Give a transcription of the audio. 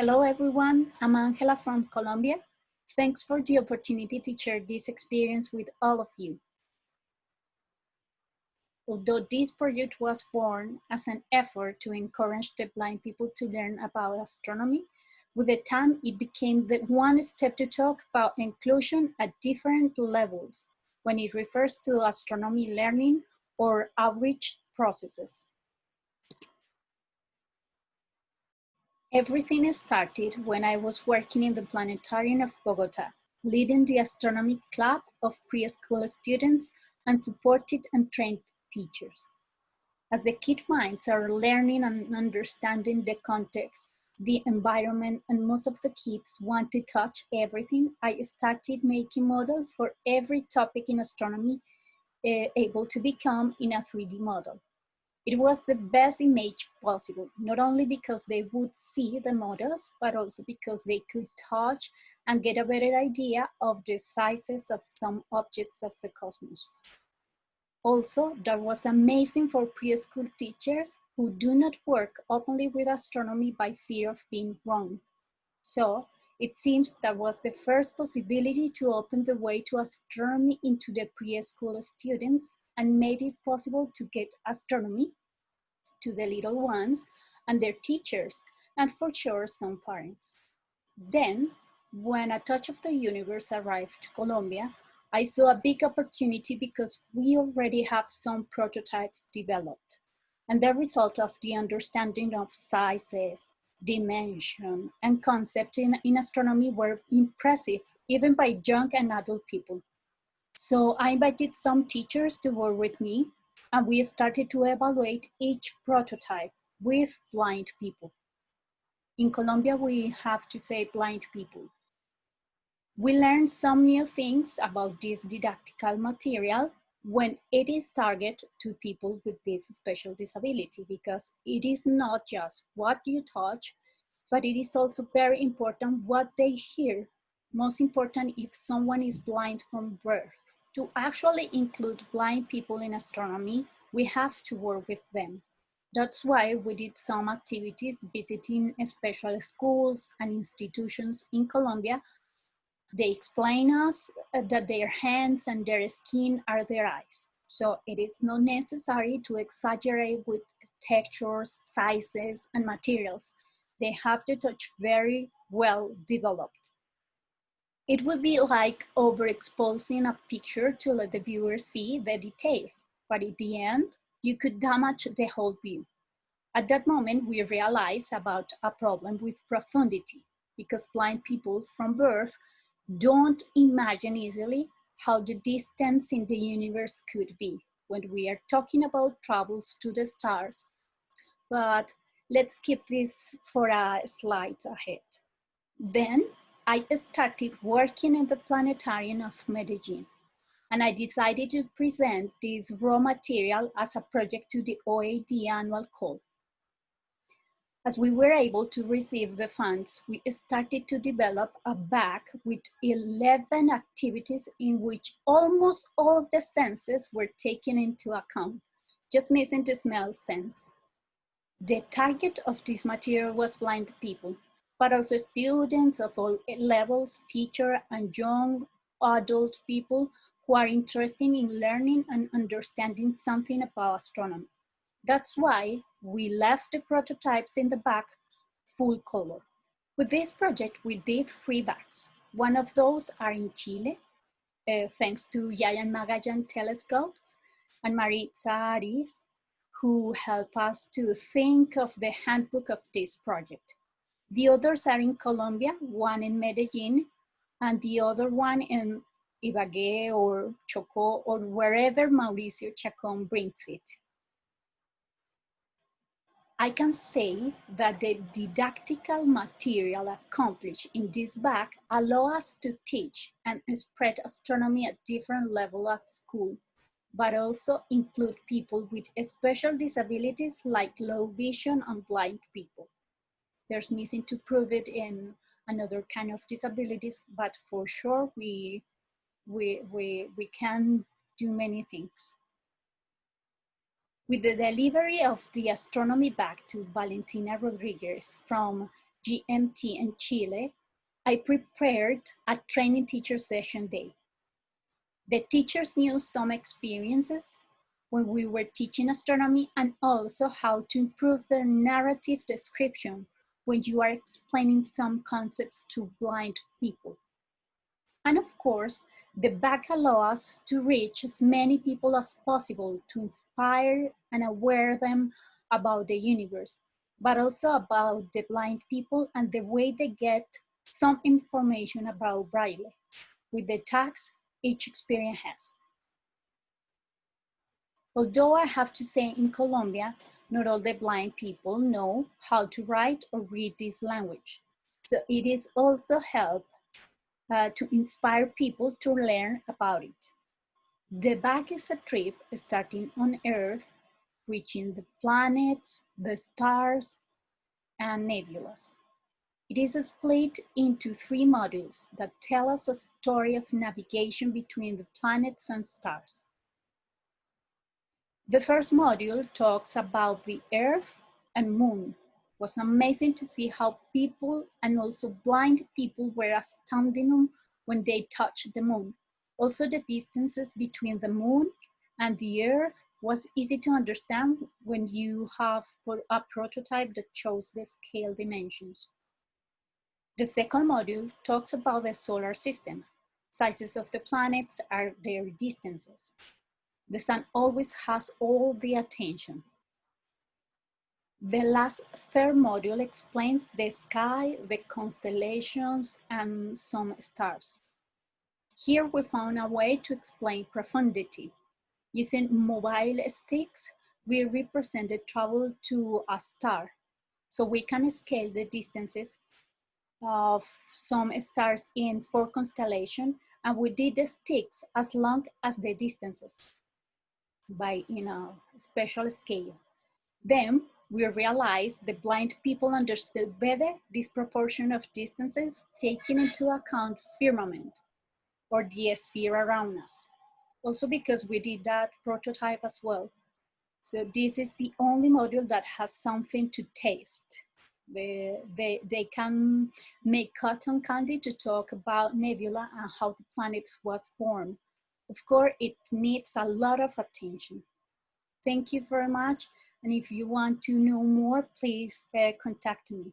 Hello everyone, I'm Ángela from Colombia. Thanks for the opportunity to share this experience with all of you. Although this project was born as an effort to encourage the blind people to learn about astronomy, with the time it became the one step to talk about inclusion at different levels when it refers to astronomy learning or outreach processes. Everything started when I was working in the Planetarium of Bogotá, leading the astronomy club of preschool students and supported and trained teachers. As the kid minds are learning and understanding the context, the environment, and most of the kids want to touch everything, I started making models for every topic in astronomy able to become in a 3D model. It was the best image possible, not only because they would see the models, but also because they could touch and get a better idea of the sizes of some objects of the cosmos. Also, that was amazing for preschool teachers who do not work openly with astronomy by fear of being wrong. So, it seems that was the first possibility to open the way to astronomy into the preschool students and made it possible to get astronomy to the little ones and their teachers, and for sure some parents. Then, when A Touch of the Universe arrived to Colombia, I saw a big opportunity because we already have some prototypes developed. And the result of the understanding of sizes, dimension, and concept in astronomy were impressive, even by young and adult people. So I invited some teachers to work with me, and we started to evaluate each prototype with blind people. In Colombia, we have to say blind people. We learned some new things about this didactical material when it is targeted to people with this special disability, because it is not just what you touch, but it is also very important what they hear. Most important if someone is blind from birth. To actually include blind people in astronomy, we have to work with them. That's why we did some activities visiting special schools and institutions in Colombia. They explain us that their hands and their skin are their eyes. So it is not necessary to exaggerate with textures, sizes, and materials. They have to touch very well developed. It would be like overexposing a picture to let the viewer see the details, but in the end, you could damage the whole view. At that moment, we realized about a problem with profundity, because blind people from birth don't imagine easily how the distance in the universe could be when we are talking about travels to the stars. But let's keep this for a slide ahead. Then I started working in the Planetarium of Medellín, and I decided to present this raw material as a project to the OAD annual call. As we were able to receive the funds, we started to develop a bag with 11 activities in which almost all of the senses were taken into account, just missing the smell sense. The target of this material was blind people, but also students of all levels, teachers, and young adult people who are interested in learning and understanding something about astronomy. That's why we left the prototypes in the back full color. With this project, we did 3 bags. One of those are in Chile, thanks to Yaya and Magallanes telescopes, and Maritza Aris, who helped us to think of the handbook of this project. The others are in Colombia, one in Medellín, and the other one in Ibagué or Chocó or wherever Mauricio Chacón brings it. I can say that the didactical material accomplished in this bag allow us to teach and spread astronomy at different levels at school, but also include people with special disabilities like low vision and blind people. There's missing to prove it in another kind of disabilities, but for sure we can do many things. With the delivery of the astronomy bag to Valentina Rodriguez from GMT in Chile, I prepared a training teacher session day. The teachers knew some experiences when we were teaching astronomy and also how to improve their narrative description when you are explaining some concepts to blind people. And of course, the bag allows us to reach as many people as possible to inspire and aware them about the universe, but also about the blind people and the way they get some information about Braille with the tags each experience has. Although I have to say in Colombia, not all the blind people know how to write or read this language. So it is also help to inspire people to learn about it. The back is a trip starting on Earth, reaching the planets, the stars, and nebulas. It is split into 3 modules that tell us a story of navigation between the planets and stars. The first module talks about the Earth and Moon. It was amazing to see how people and also blind people were astounded when they touched the Moon. Also, the distances between the Moon and the Earth was easy to understand when you have a prototype that shows the scale dimensions. The second module talks about the solar system. Sizes of the planets are their distances. The sun always has all the attention. The last third module explains the sky, the constellations, and some stars. Here we found a way to explain profundity. Using mobile sticks, we represented travel to a star, so we can scale the distances of some stars in 4 constellations, and we did the sticks as long as the distances by a special scale. Then we realized the blind people understood better this proportion of distances taking into account firmament or the sphere around us. Also because we did that prototype as well. So this is the only module that has something to taste. They can make cotton candy to talk about nebula and how the planet was formed. Of course, it needs a lot of attention. Thank you very much. And if you want to know more, please contact me.